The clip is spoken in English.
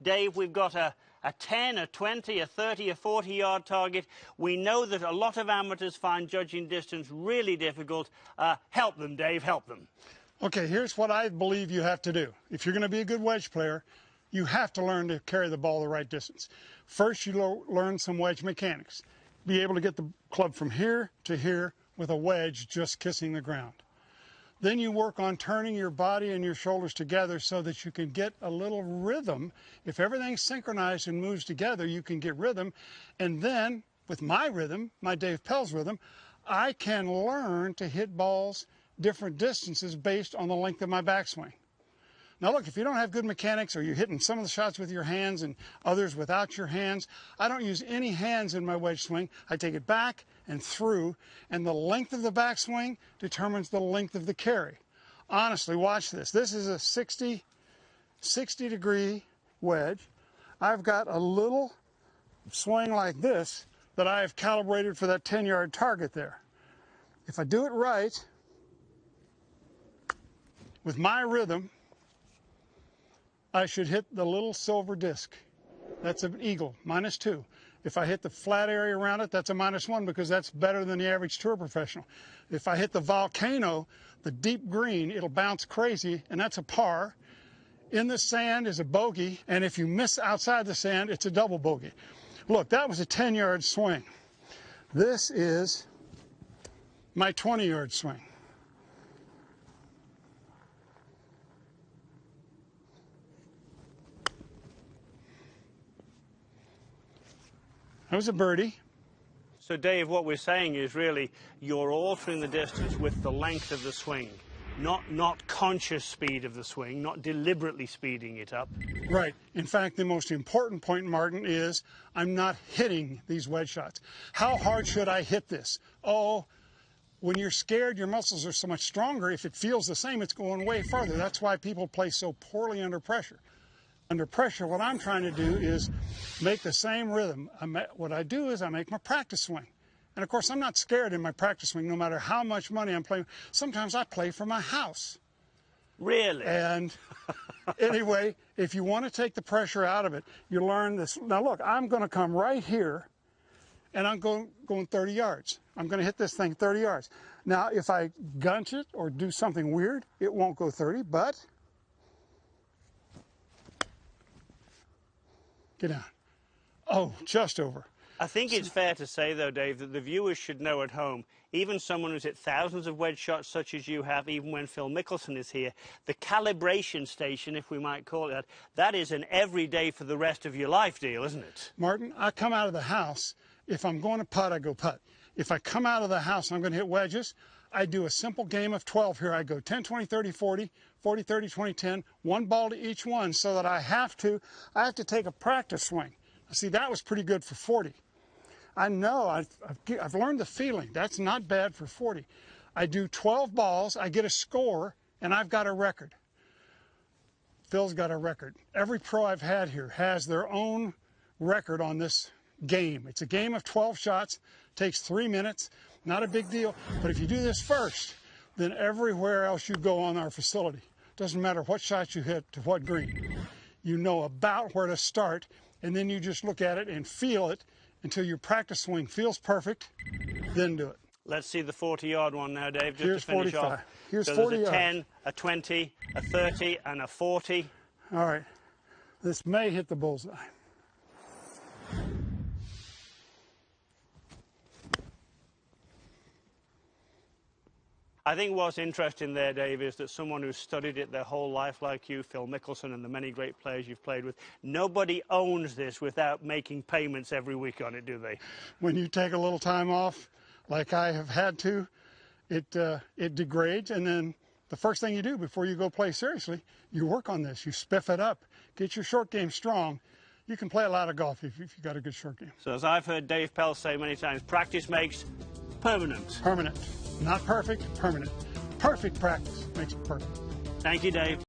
Dave, we've got a 10, a 20, a 30, a 40-yard target. We know that a lot of amateurs find judging distance really difficult. Help them, Dave, help them. Okay, here's what I believe you have to do. If you're going to be a good wedge player, you have to learn to carry the ball the right distance. First, you learn some wedge mechanics. Be able to get the club from here to here with a wedge just kissing the ground. Then you work on turning your body and your shoulders together so that you can get a little rhythm. If everything's synchronized and moves together, you can get rhythm. And then, with my rhythm, my Dave Pelz rhythm, I can learn to hit balls different distances based on the length of my backswing. Now look, if you don't have good mechanics or you're hitting some of the shots with your hands and others without your hands, I don't use any hands in my wedge swing. I take it back and through, and the length of the backswing determines the length of the carry. Honestly, watch this. This is a 60-degree wedge. I've got a little swing like this that I have calibrated for that 10-yard target there. If I do it right, with my rhythm, I should hit the little silver disc. That's an eagle, -2. If I hit the flat area around it, that's a -1 because that's better than the average tour professional. If I hit the volcano, the deep green, it'll bounce crazy, and that's a par. In the sand is a bogey, and if you miss outside the sand, it's a double bogey. Look, that was a 10-yard swing. This is my 20-yard swing. That was a birdie. So, Dave, what we're saying is really you're altering the distance with the length of the swing, not conscious speed of the swing, not deliberately speeding it up. Right. In fact, the most important point, Martin, is I'm not hitting these wedge shots. How hard should I hit this? Oh, when you're scared, your muscles are so much stronger. If it feels the same, it's going way farther. That's why people play so poorly under pressure. Under pressure, what I'm trying to do is make the same rhythm. What I do is I make my practice swing. And of course, I'm not scared in my practice swing, no matter how much money I'm playing. Sometimes I play for my house. Really? And anyway, if you want to take the pressure out of it, you learn this. Now look, I'm going to come right here, and I'm going 30 yards. I'm going to hit this thing 30 yards. Now, if I gunch it or do something weird, it won't go 30, but get down. Oh, just over. I think it's fair to say, though, Dave, that the viewers should know at home, even someone who's hit thousands of wedge shots such as you have, even when Phil Mickelson is here, the calibration station, if we might call it that, that is an everyday for the rest of your life deal, isn't it? Martin, I come out of the house. If I'm going to putt, I go putt. If I come out of the house and I'm going to hit wedges, I do a simple game of 12 here. I go 10, 20, 30, 40, 40, 30, 20, 10, one ball to each one, so that I have to take a practice swing. See, that was pretty good for 40. I know, I've learned the feeling. That's not bad for 40. I do 12 balls, I get a score, and I've got a record. Phil's got a record. Every pro I've had here has their own record on this game. It's a game of 12 shots, takes 3 minutes, not a big deal. But if you do this first, then everywhere else you go on our facility, doesn't matter what shot you hit to what green, you know about where to start, and then you just look at it and feel it until your practice swing feels perfect, then do it. Let's see the 40-yard one now, Dave, just Here's to finish 45. off. Here's so 40 there's a yards. 10, a 20, a 30, and a 40. All right. This may hit the bullseye. I think what's interesting there, Dave, is that someone who's studied it their whole life like you, Phil Mickelson, and the many great players you've played with, nobody owns this without making payments every week on it, do they? When you take a little time off, like I have had to, it degrades, and then the first thing you do before you go play seriously, you work on this. You spiff it up, get your short game strong. You can play a lot of golf if you've got a good short game. So as I've heard Dave Pelz say many times, practice makes permanent. Permanent. Not perfect, permanent. Perfect practice makes it perfect. Thank you, Dave.